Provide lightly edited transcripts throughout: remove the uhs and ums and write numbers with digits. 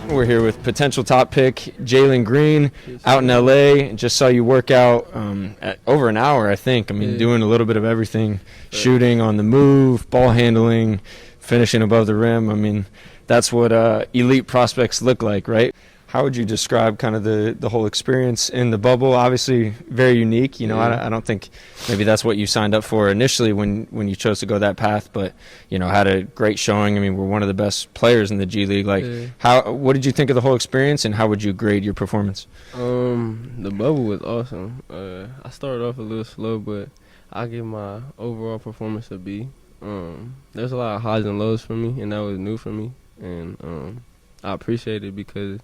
We're here with potential top pick Jalen Green out in LA. Just saw you work out at over an hour, I think. I mean, doing a little bit of everything, shooting on the move, ball handling, finishing above the rim. I mean, that's what elite prospects look like, right? How would you describe kind of the whole experience in the bubble? Obviously, very unique. You know, I don't think maybe that's what you signed up for initially when you chose to go that path, but, you know, had a great showing. I mean, we're one of the best players in the G League. Like, what did you think of the whole experience, and how would you grade your performance? The bubble was awesome. I started off a little slow, but I give my overall performance a B. There's a lot of highs and lows for me, and that was new for me, and I appreciate it because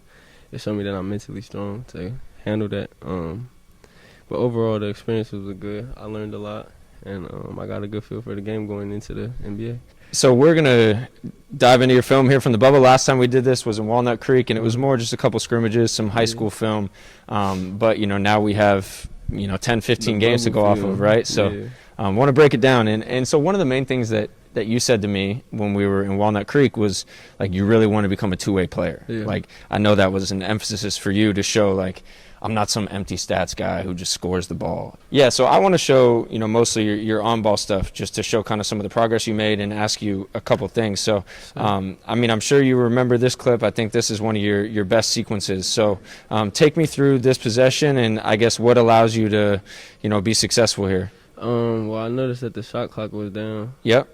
it showed me that I'm mentally strong to handle that. But overall, the experience was good. I learned a lot, and I got a good feel for the game going into the NBA. So we're going to dive into your film here from the bubble. Last time we did this was in Walnut Creek, and it was more just a couple scrimmages, some high school film. But, you know, now we have, 10, 15 games to go off of, right? So I want to break it down. And so one of the main things that you said to me when we were in Walnut Creek was, like, you really want to become a two-way player. Like, I know that was an emphasis for you to show, like, I'm not some empty stats guy who just scores the ball. Yeah, so I want to show, mostly your on-ball stuff, just to show kind of some of the progress you made and ask you a couple things. So, I mean, I'm sure you remember this clip. I think this is one of your best sequences. So take me through this possession and I guess what allows you to, be successful here. Well, I noticed that the shot clock was down. Yep.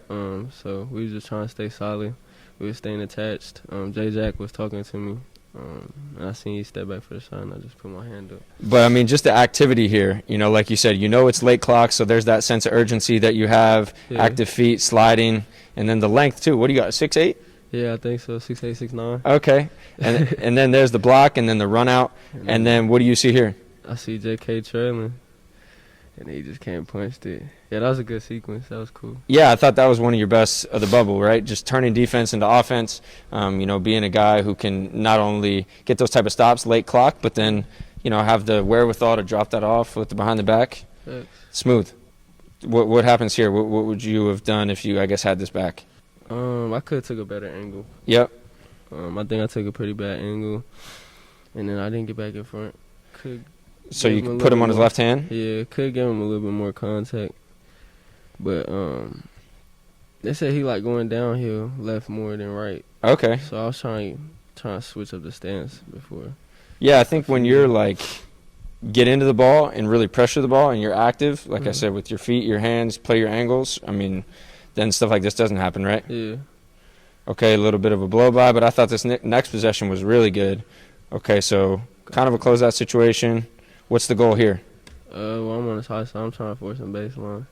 So we was just trying to stay solid. We were staying attached. J-Jack was talking to me. And I seen you step back for the shot, and I just put my hand up. But, I mean, just the activity here, like you said, it's late clock, so there's that sense of urgency that you have, active feet, sliding, and then the length, too. What do you got, 6'8"? Yeah, I think so, 6'8", 6'9". Okay. And then there's the block and then the run out. And then what do you see here? I see J.K. trailing, and he just can't punch it. Yeah, that was a good sequence. That was cool. Yeah, I thought that was one of your best of the bubble, right? Just turning defense into offense, being a guy who can not only get those type of stops late clock, but then, have the wherewithal to drop that off with the behind the back. Thanks. Smooth. What happens here? What would you have done if you, I guess, had this back? I could have took a better angle. Yep. I think I took a pretty bad angle, and then I didn't get back in front. So you could put him on his left hand? Yeah, could give him a little bit more contact. But they said he like going downhill left more than right. Okay. So I was trying to switch up the stance before. Yeah, I think when you're like get into the ball and really pressure the ball and you're active, like I said, with your feet, your hands, play your angles, I mean, then stuff like this doesn't happen, right? Yeah. Okay, a little bit of a blow-by, but I thought this next possession was really good. Okay, so kind of a closeout situation. What's the goal here? Well, I'm on his high side. I'm trying to force him baseline.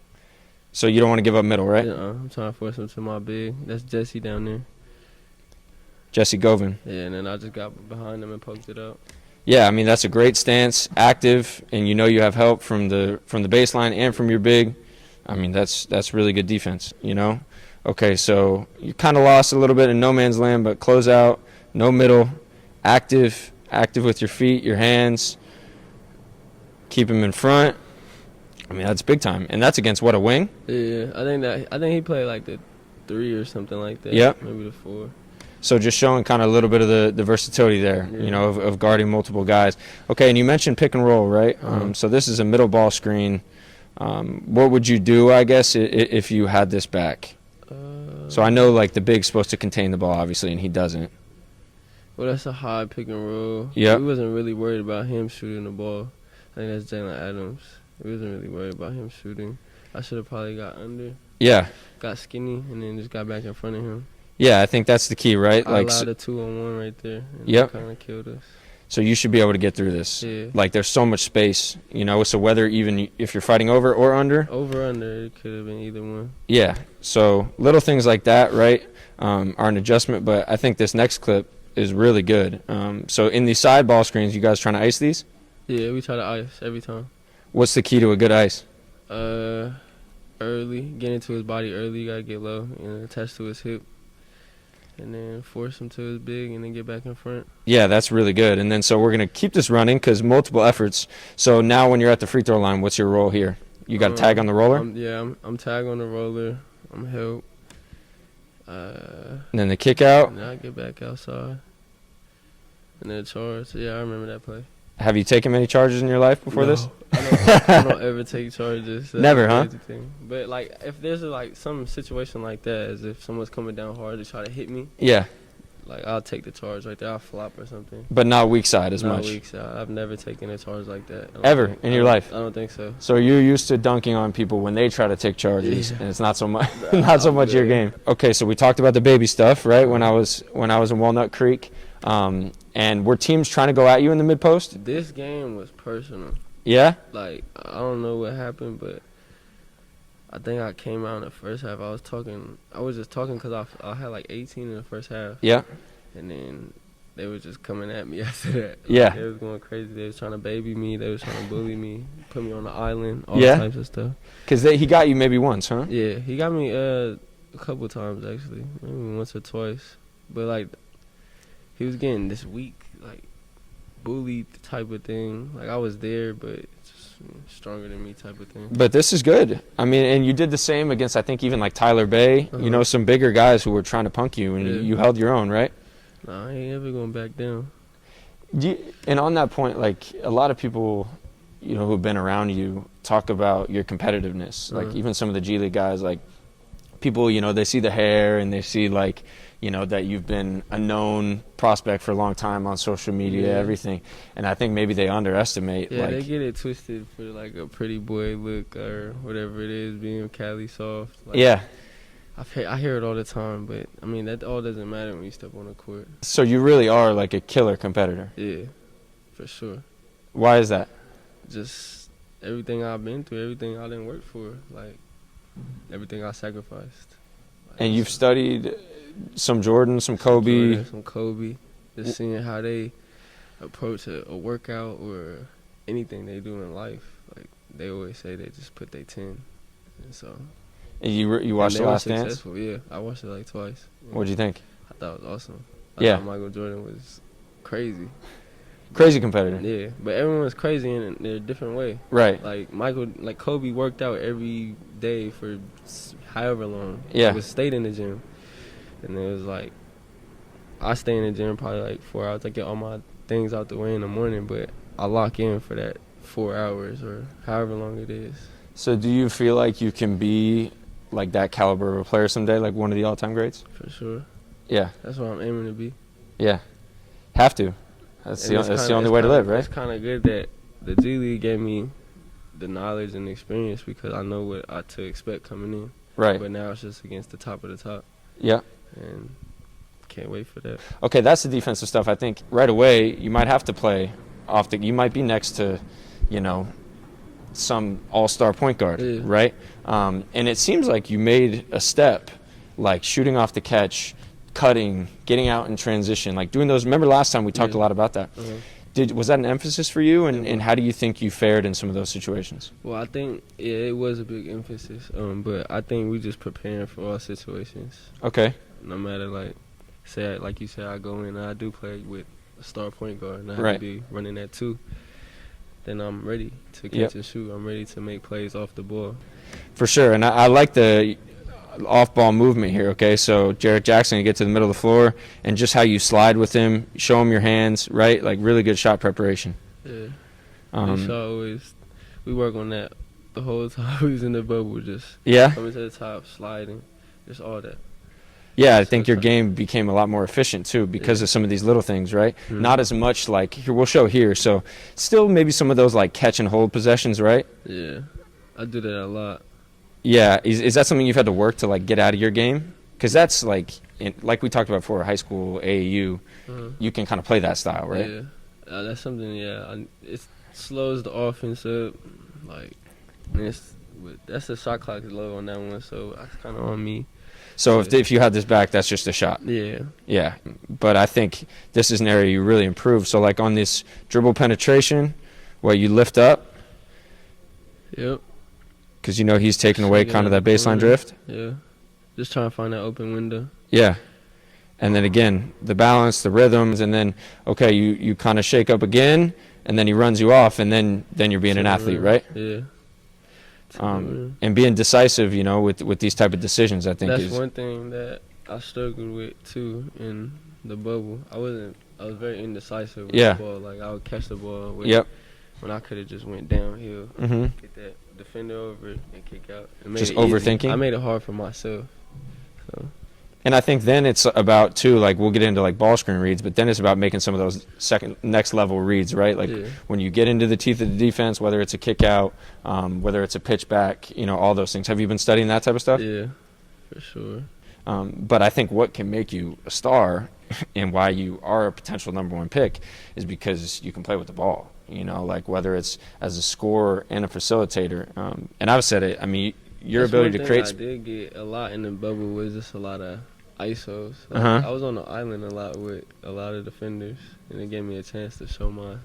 So you don't want to give up middle, right? Yeah, I'm trying to force him to my big. That's Jesse down there. Jesse Govin. Yeah, and then I just got behind him and poked it up. Yeah, I mean, that's a great stance, active, and you have help from the baseline and from your big. I mean, that's really good defense, Okay, so you kind of lost a little bit in no man's land, but close out, no middle, active with your feet, your hands. Keep him in front. I mean, that's big time, and that's against what, a wing? Yeah, I think he played like the 3 or something like that. Yep. Maybe the 4. So just showing kind of a little bit of the versatility there, of guarding multiple guys. Okay, and you mentioned pick and roll, right? So this is a middle ball screen. What would you do, I guess, if you had this back? So I know, like, the big's supposed to contain the ball, obviously, and he doesn't. Well, that's a high pick and roll. Yeah. We wasn't really worried about him shooting the ball. I think that's Jalen Adams. We wasn't really worried about him shooting. I should have probably got under. Yeah. Got skinny, and then just got back in front of him. Yeah, I think that's the key, right? I allowed a 2-on-1 right there, and yep. Kind of killed us. So you should be able to get through this. Yeah. Like, there's so much space, so whether even if you're fighting over or under. Over, under, it could have been either one. Yeah, so little things like that, right, are an adjustment, but I think this next clip is really good. So in these side ball screens, you guys trying to ice these? Yeah, we try to ice every time. What's the key to a good ice? Early, get into his body early. You got to get low and attach to his hip. And then force him to his big and then get back in front. Yeah, that's really good. And then so we're going to keep this running because multiple efforts. So now when you're at the free throw line, what's your role here? You got a tag on the roller? I'm tag on the roller. I'm help. And then the kick out. And I get back outside. And then charge. Yeah, I remember that play. Have you taken many charges in your life before this? I don't ever take charges. That's Never, a huh? crazy thing. But like, if there's some situation like that, as if someone's coming down hard to try to hit me, Yeah. like I'll take the charge right there. I'll flop or something. But not weak side as Not much. weak side. I've never taken a charge like that. Ever in your life? I don't think so. So you're used to dunking on people when they try to take charges, Yeah. and it's not so much not so much your game. Okay, so we talked about the baby stuff, right? When I was in Walnut Creek, and were teams trying to go at you in the mid post? This game was personal. Yeah. Like, I don't know what happened, but I think I came out in the first half. I was just talking because I had like 18 in the first half. Yeah. And then they were just coming at me after that. Like, Yeah. They was going crazy. They was trying to baby me. They was trying to bully me, put me on the island, all Yeah. types of stuff. Because he got you maybe once, huh? Yeah, he got me a couple times, actually. Maybe once or twice. But, like, he was getting this weak, like, bullied type of thing. Like, I was there, but just stronger than me type of thing. But this is good. I mean, and you did the same against, I think, even like Tyler Bay, Uh-huh. you know, some bigger guys who were trying to punk you, and Yeah. you held your own, right? Nah, I ain't ever going back down. And on that point, like, a lot of people, you know, who've been around you talk about your competitiveness. Like, Uh-huh. even some of the G League guys, like, people, you know, they see the hair and they see, like, you know, that you've been a known prospect for a long time on social media, Yeah. everything. And I think maybe they underestimate, Yeah, like, they get it twisted for, like, a pretty boy look or whatever it is, being Cali soft. Like, yeah. I hear it all the time, but, I mean, that all doesn't matter when you step on the court. So you really are, like, a killer competitor. Yeah, for sure. Why is that? Just everything I've been through, everything I didn't work for, like, everything I sacrificed. Like, And you've studied some Jordan, some Kobe. Jordan, some Kobe, just seeing how they approach a workout or anything they do in life. Like, they always say they just put their 10. And so. And you watched and The they were Last Dance? successful. Yeah, I watched it like twice. What'd you think? I thought it was awesome. I Yeah. thought Michael Jordan was crazy. Crazy competitor. Yeah, but everyone's crazy in their different way. Right. Like Kobe worked out every day for however long. Yeah. He stayed in the gym. And it was like, I stay in the gym probably like 4 hours. I get all my things out the way in the morning, but I lock in for that 4 hours or however long it is. So do you feel like you can be like that caliber of a player someday, like one of the all-time greats? For sure. Yeah. That's what I'm aiming to be. Yeah. Have to. That's the only way to live, right? It's kind of good that the G League gave me the knowledge and experience because I know what to expect coming in. Right. But now it's just against the top of the top. Yeah. And can't wait for that. Okay, that's the defensive stuff. I think right away you might have to play off you might be next to, you know, some all-star point guard, Yeah. right? And it seems like you made a step, like shooting off the catch, cutting, getting out in transition, like doing those. Remember last time we talked a lot about that. Was that an emphasis for you, and how do you think you fared in some of those situations? Well, I think it was a big emphasis, but I think we just preparing for all situations. Okay. No matter, like you said, I go in and I do play with a star point guard, and I have Right. to be running that too. Then I'm ready to catch and shoot. I'm ready to make plays off the ball. For sure, and I like the off-ball movement here, okay? So Jarrett Jackson, you get to the middle of the floor, and just how you slide with him, show him your hands, right? Like really good shot preparation. Yeah. We work on that the whole time we was in the bubble, just coming to the top, sliding, just all that. Yeah, I think your game became a lot more efficient, too, because of some of these little things, right? Mm-hmm. Not as much like, here, we'll show here. So still maybe some of those like catch and hold possessions, right? Yeah, I do that a lot. Yeah, is that something you've had to work to like get out of your game? Because that's like we talked about before, high school, AAU, you can kind of play that style, right? Yeah, that's something. Yeah, it slows the offense up. Like, that's the shot clock is low on that one, so that's kind of on me. So if you had this back, that's just a shot. Yeah. Yeah, but I think this is an area you really improve. So like on this dribble penetration, where you lift up. Yep. Because you know he's taking away kind of that baseline drift. Yeah. Just trying to find that open window. Yeah. And then again, the balance, the rhythms, and then, okay, you kind of shake up again, and then he runs you off, and then you're being an athlete, right? Yeah. And being decisive, you know, with these type of decisions, I think that's one thing that I struggled with, too, in the bubble. I wasn't I was very indecisive with Yeah. the ball. Like I would catch the ball when I could have just went downhill, get that defender over it, and kick out. Just overthinking? I made it hard for myself. So. And I think then it's about, too, like, we'll get into, like, ball screen reads, but then it's about making some of those next level reads, right? Like, when you get into the teeth of the defense, whether it's a kick out, whether it's a pitch back, all those things. Have you been studying that type of stuff? Yeah, for sure. But I think what can make you a star and why you are a potential number one pick is because you can play with the ball, like whether it's as a scorer and a facilitator. And I've said it, I mean, your ability to create. I did get a lot in the bubble was just a lot of ISOs. Like, I was on the island a lot with a lot of defenders, and it gave me a chance to show my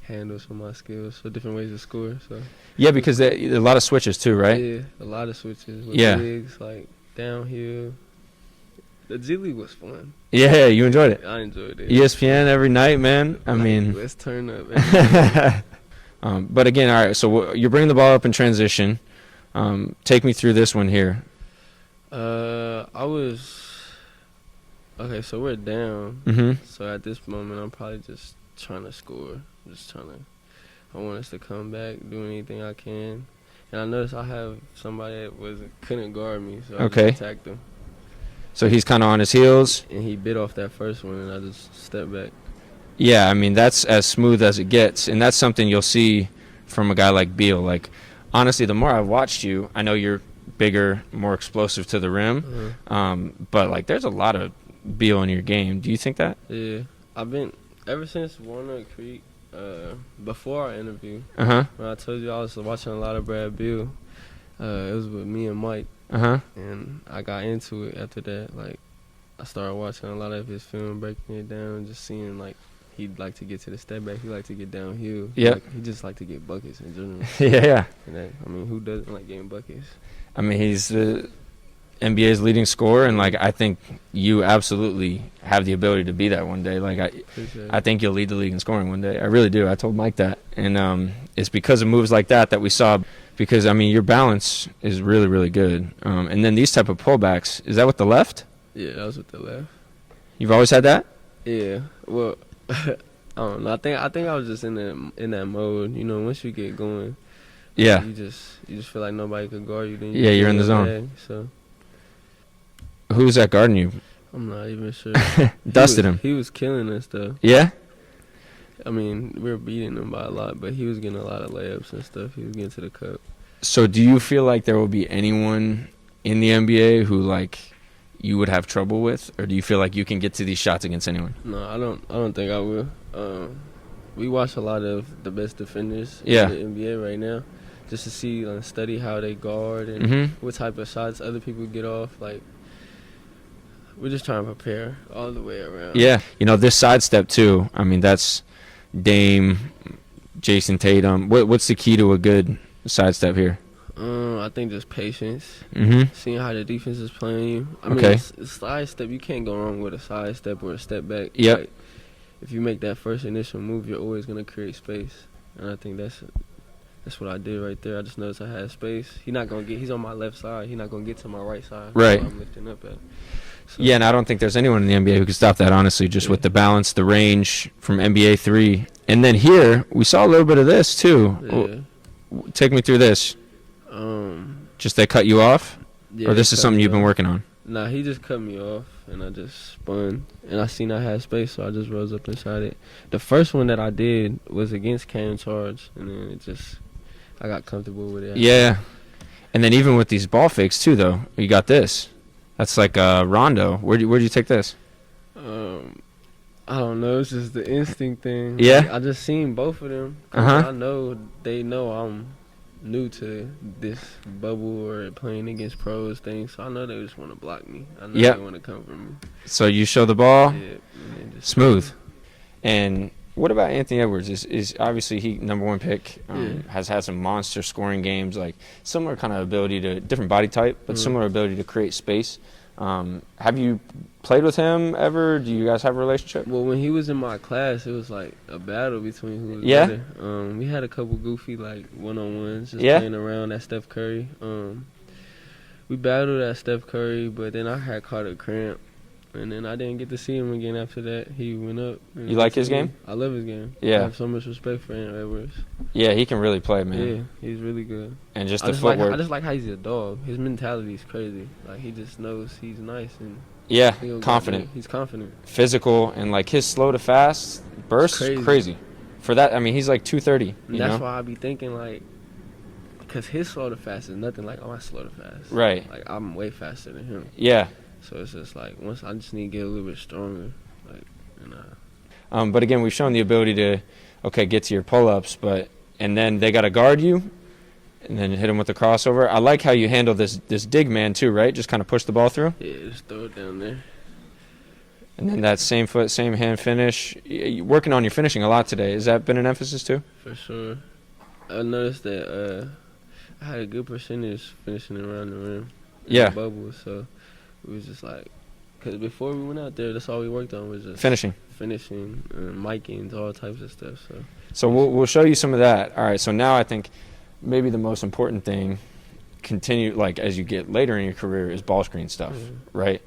handles for my skills, so different ways to score. So yeah, because a lot of switches too, right? Yeah, a lot of switches with legs, like downhill. The G League was fun. Yeah, you enjoyed it. I enjoyed it. ESPN every night, man. I mean, let's turn up. But again, all right. So you're bringing the ball up in transition. Take me through this one here. Okay, so we're down. So at this moment, I'm probably just trying to score. I want us to come back, do anything I can. And I noticed I have somebody that couldn't guard me, so I just attacked him. So he's kind of on his heels. And he bit off that first one, and I just stepped back. Yeah, I mean, that's as smooth as it gets. And that's something you'll see from a guy like Beal. Like, honestly, the more I've watched you, I know you're bigger, more explosive to the rim. But, like, there's a lot of Beal in your game. Do you think that? Yeah. I've been, ever since Walnut Creek, before our interview, when I told you I was watching a lot of Brad Beal, it was with me and Mike. And I got into it after that. Like, I started watching a lot of his film, breaking it down, and just seeing, like, he'd like to get to the step back. He liked to get downhill. Yeah. He just liked to get buckets in general. Yeah. And I mean, who doesn't like getting buckets? I mean, he's the NBA's leading scorer, and, like, I think you absolutely have the ability to be that one day. Like, I think you'll lead the league in scoring one day. I really do. I told Mike that. And it's because of moves like that we saw. Because, I mean, your balance is really, really good. And then these type of pullbacks, is that with the left? Yeah, that was with the left. You've always had that? Yeah. Well, I don't know. I think I was just in that mode. Once you get going, yeah, you just feel like nobody could guard you. Then you're in the zone. Bag, so who's that guarding you? I'm not even sure. Dusted him. He was killing us though. Yeah. I mean, we were beating him by a lot, but he was getting a lot of layups and stuff. He was getting to the cup. So do you feel like there will be anyone in the NBA who, like, you would have trouble with, or do you feel like you can get to these shots against anyone? No, I don't think I will. We watch a lot of the best defenders in the NBA right now, just to see and study how they guard and what type of shots other people get off. Like, we're just trying to prepare all the way around. Yeah, this sidestep too. I mean, that's Dame, Jason Tatum. What's the key to a good sidestep here? I think just patience. Seeing how the defense is playing you. I mean, a sidestep, you can't go wrong with a sidestep or a step back. Yep. Like, if you make that first initial move, you're always going to create space. And I think that's what I did right there. I just noticed I had space. He's on my left side. He's not going to get to my right side. Right. I'm lifting up at. So. Yeah, and I don't think there's anyone in the NBA who can stop that, honestly, just with the balance, the range from NBA 3. And then here, we saw a little bit of this, too. Yeah. Take me through this. Just they cut you off? Yeah, or this is something you've been working on? Nah, he just cut me off, and I just spun. And I seen I had space, so I just rose up inside it. The first one that I did was against Cam Charge, and then I got comfortable with it. Yeah. And then even with these ball fakes, too, though, you got this. That's like Rondo. Where'd you take this? I don't know. It's just the instinct thing. Yeah? Like, I just seen both of them. I know they know I'm new to this bubble or playing against pros thing, so I know they just want to block me. I know they want to come for me. So you show the ball? Yeah. Smooth. And what about Anthony Edwards? Is obviously he number one pick, has had some monster scoring games, like similar kind of ability to different body type, but similar ability to create space. Have you played with him ever? Do you guys have a relationship? Well, when he was in my class, it was like a battle between who was better. We had a couple goofy like one-on-ones just playing around at Steph Curry. We battled at Steph Curry, but then I had caught a cramp And then I didn't get to see him again after that. He went up. You like his game? I love his game. Yeah. I have so much respect for Aaron Edwards. Yeah, he can really play, man. Yeah, he's really good. And just I the just footwork. I just like how he's a dog. His mentality is crazy. Like, he just knows he's nice and Yeah, he'll get confident. there. He's confident. Physical, and like his slow to fast burst is crazy. For that, I mean, he's like 230. And that's why I be thinking, like, because his slow to fast is nothing like my slow to fast. Right. Like, I'm way faster than him. Yeah. So it's just like, once I just need to get a little bit stronger. Like, and But again, we've shown the ability to, get to your pull-ups, and then they got to guard you, and then hit him with the crossover. I like how you handle this dig man too, right? Just kind of push the ball through. yeah, just throw it down there. And then that same foot, same hand finish. You're working on your finishing a lot today. Has that been an emphasis too? For sure. I noticed that I had a good percentage finishing around the rim. Yeah. In the bubble, so it was just like, because before we went out there, that's all we worked on was just Finishing, micings, all types of stuff. So we'll show you some of that. All right. So now I think maybe the most important thing, continue like as you get later in your career, is ball screen stuff, right?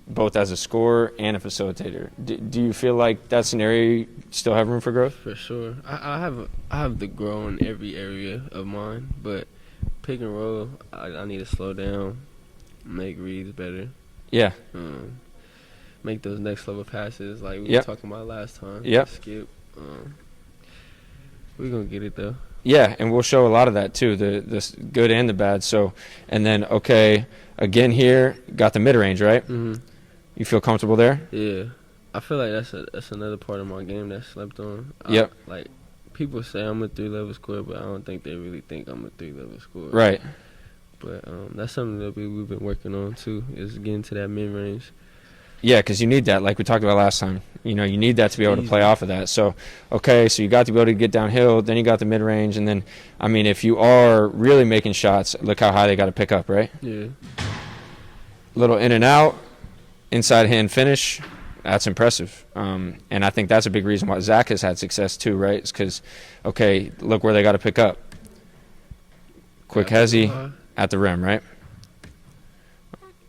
Both as a scorer and a facilitator. Do you feel like that's an area you still have room for growth? For sure. I have to grow in every area of mine, but pick and roll, I need to slow down, make reads better. Yeah. Make those next level passes like we Yep. were talking about last time. Yep. Skip. We're going to get it, though. Yeah, and we'll show a lot of that too, the good and the bad. So, and then, again here, got the mid-range, right? Mm-hmm. You feel comfortable there? Yeah. I feel like that's another part of my game that's slept on. Yep. Like, people say I'm a 3-level scorer, but I don't think they really think I'm a 3-level scorer. Right. But that's something that we've been working on, too, is getting to that mid-range. Yeah, because you need that, like we talked about last time. You need that to be able to play off of that. So, so you got the ability to get downhill, then you got the mid-range, and then, I mean, if you are really making shots, look how high they got to pick up, right? Yeah. Little in and out, inside hand finish, that's impressive. And I think that's a big reason why Zach has had success too, right? It's because, look where they got to pick up. Quick hezzy at the rim, right?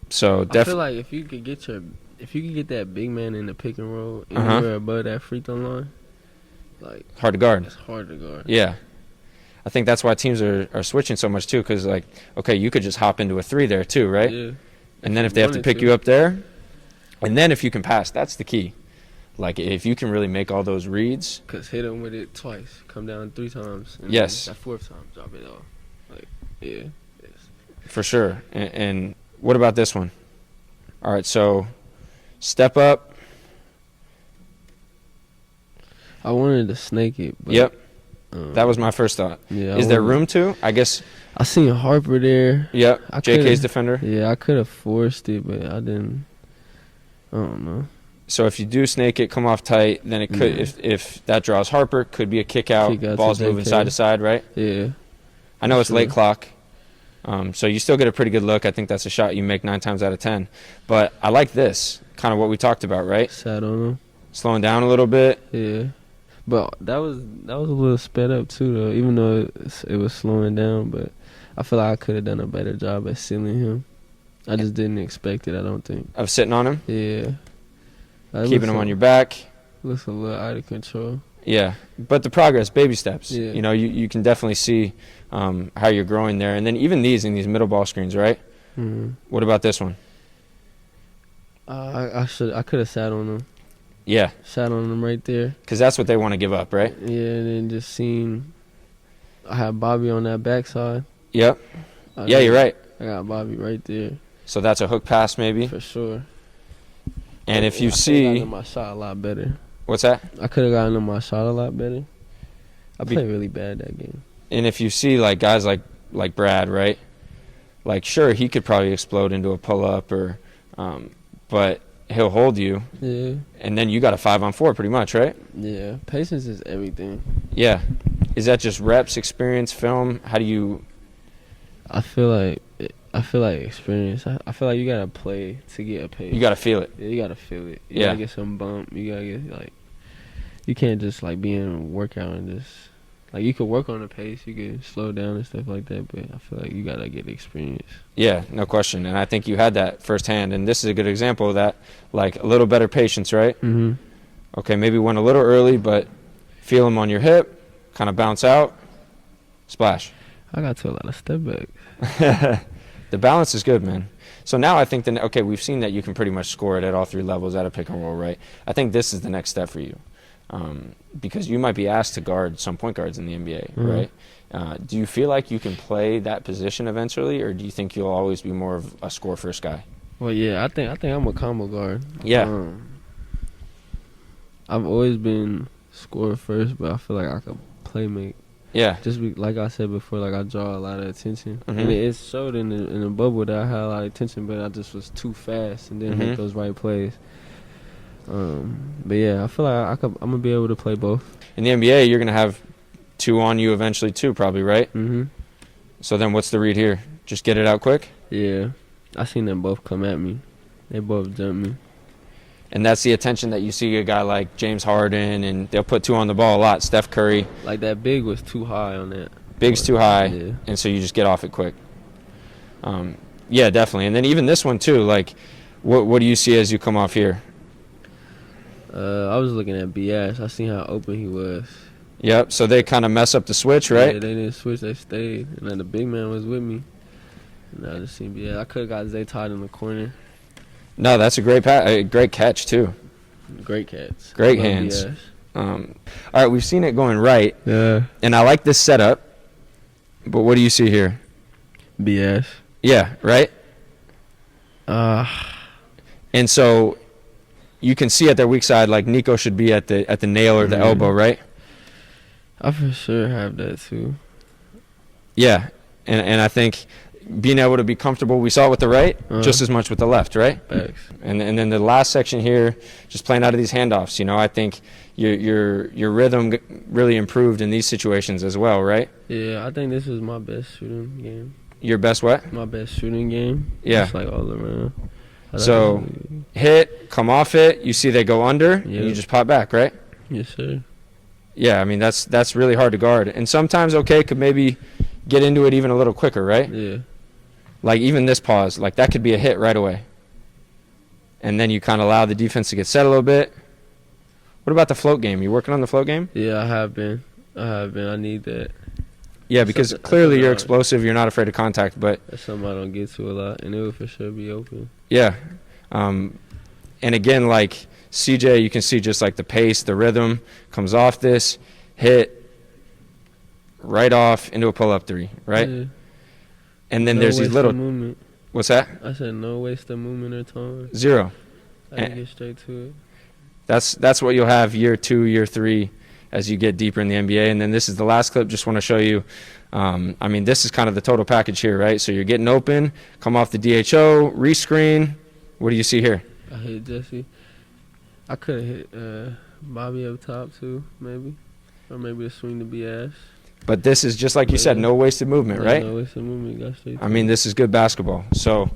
So I feel like if you could get that big man in the pick and roll anywhere above that free throw line, like, hard to guard. It's hard to guard. Yeah. I think that's why teams are switching so much too, because you could just hop into a 3 there too, right? Yeah. And then if they have to pick you up there, and then if you can pass, that's the key. Like, if you can really make all those reads. Because hit them with it twice, come down 3 times. And yes. That 4th time, drop it off. Like, yeah. Yes. For sure. And what about this one? All right, so step up. I wanted to snake it. But, yep. That was my first thought. Yeah. Is there room to? I guess. I seen Harper there. Yep. JK's defender. Yeah, I could have forced it, but I didn't. I don't know. So if you do snake it, come off tight, then it could, if that draws Harper, could be a kick out ball's moving side to side, right? Yeah. I know it's late clock, so you still get a pretty good look. I think that's a shot you make 9 times out of 10. But I like this, kind of what we talked about, right? Sat on him. Slowing down a little bit. Yeah. But that was a little sped up too, though, even though it was slowing down. But I feel like I could have done a better job at sealing him. I just didn't expect it, I don't think. Of sitting on him? Yeah. Keeping him on your back. Looks a little out of control. Yeah, but the progress, baby steps. Yeah. You can definitely see how you're growing there. And then even in these middle ball screens, right? Mm-hmm. What about this one? I could have sat on him. Yeah. Sat on him right there. Because that's what they want to give up, right? Yeah, and then just seen I had Bobby on that backside. Yep. Yeah, you're right. I got Bobby right there. So that's a hook pass maybe? For sure. And if you I see... could have gotten my shot a lot better. What's that? I could have gotten my shot a lot better. I played really bad that game. And if you see like guys like Brad, right? Like, sure, he could probably explode into a pull-up, or, but he'll hold you. Yeah. And then you got a 5-on-4 pretty much, right? Yeah. Patience is everything. Yeah. Is that just reps, experience, film? How do you... I feel like experience. I feel like you gotta play to get a pace. You gotta feel it. Yeah, you gotta feel it. You Yeah. gotta get some bump. You gotta get you can't just like be in a workout and just Like, you could work on the pace, you could slow down and stuff like that, but I feel like you got to get experience. Yeah, no question. And I think you had that firsthand. And this is a good example of that, like a little better patience, right? Mm-hmm. Okay, maybe went a little early, but feel them on your hip, kind of bounce out, splash. I got to a lot of step backs. The balance is good, man. So now I think that, okay, we've seen that you can pretty much score it at all three levels at a pick and roll, right? I think this is the next step for you, because you might be asked to guard some point guards in the NBA, right? Do you feel like you can play that position eventually, or do you think you'll always be more of a score first guy? Well, yeah, I think I'm a combo guard. Yeah. I've always been score first, but I feel like I could play make. Yeah. Just like I said before, like I draw a lot of attention, Mm-hmm. and it showed in the bubble that I had a lot of attention, but I just was too fast and didn't make those right plays. But yeah, I feel like I'm gonna be able to play both. In the NBA, you're gonna have two on you eventually too, probably, right? Mm-hmm. So then, what's the read here? Just get it out quick. Yeah, I seen them both come at me. They both jumped me. And that's the attention that you see a guy like James Harden, and they'll put two on the ball a lot. Steph Curry. Like, that big was too high on that. Big's too high, yeah. And so you just get off it quick. Yeah, definitely. And then even this one too. Like, what do you see as you come off here? I was looking at BS. I seen how open he was. Yep. So they kind of mess up the switch, right? Yeah, they didn't switch. They stayed, and then the big man was with me. And I just seen BS. I could have got Zay Todd in the corner. No, that's a great great catch too. Great catch. Great Love hands. BS. All right, we've seen it going right, Yeah. and I like this setup. But what do you see here? BS. Yeah, right. Ah. And so you can see at their weak side, like Nico should be at the nail or the elbow, right? I for sure have that too. Yeah, and I think being able to be comfortable, we saw it with the right just as much with the left, right? Facts. And then the last section here, just playing out of these handoffs. You know, I think your rhythm really improved in these situations as well, right? Yeah, I think this is my best shooting game. Your best what? My best shooting game. Yeah. Just like all around. So hit, come off it. You see they go under, and you just pop back, right? Yes, sir. Yeah, I mean that's really hard to guard, and sometimes could maybe get into it even a little quicker, right? Yeah. Like even this pause, like that could be a hit right away. And then you kind of allow the defense to get set a little bit. What about the float game? You working on the float game? Yeah, I have been. I need that. Yeah, because clearly you're explosive. You're not afraid of contact, but that's something I don't get to a lot, and it will for sure be open. Yeah. And again, like CJ, you can see just like the pace, the rhythm comes off this, hit, right off into a pull-up three, right? Yeah. And then there's these little movement. What's that? I said no waste of movement or time. Zero. I can get straight to it. That's what you'll have year 2, year 3 as you get deeper in the NBA. And then this is the last clip. Just want to show you. I mean, this is kind of the total package here, right? So you're getting open, come off the DHO, rescreen. What do you see here? I hit Jesse. I could have hit Bobby up top too, maybe, or maybe a swing to BS. But this is just like you said, no wasted movement, right? No wasted movement. Got straight. I mean, this is good basketball. So,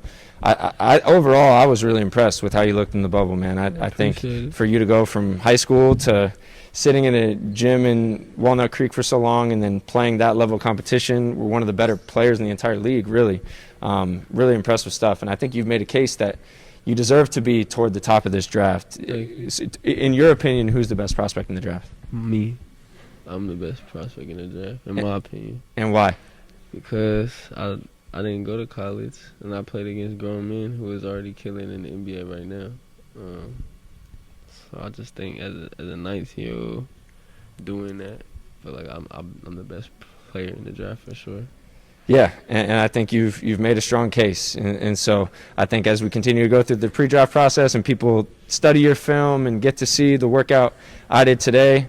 I overall, I was really impressed with how you looked in the bubble, man. I think for you to go from high school to sitting in a gym in Walnut Creek for so long and then playing that level of competition, we're one of the better players in the entire league, really. Really impressive stuff. And I think you've made a case that you deserve to be toward the top of this draft. In your opinion, who's the best prospect in the draft? Me. I'm the best prospect in the draft, in my opinion. And why? Because I didn't go to college, and I played against grown men who is already killing in the NBA right now. So I just think as a 19-year-old doing that, I feel like I'm the best player in the draft for sure. Yeah, and I think you've made a strong case. And so I think as we continue to go through the pre-draft process and people study your film and get to see the workout I did today,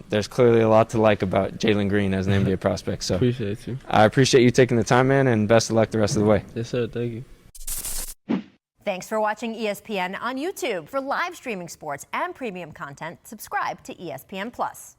there's clearly a lot to like about Jalen Green as an NBA prospect. So appreciate you. I appreciate you taking the time, man, and best of luck the rest of the way. Yes, sir. Thank you. Thanks for watching ESPN on YouTube. For live streaming sports and premium content, subscribe to ESPN+.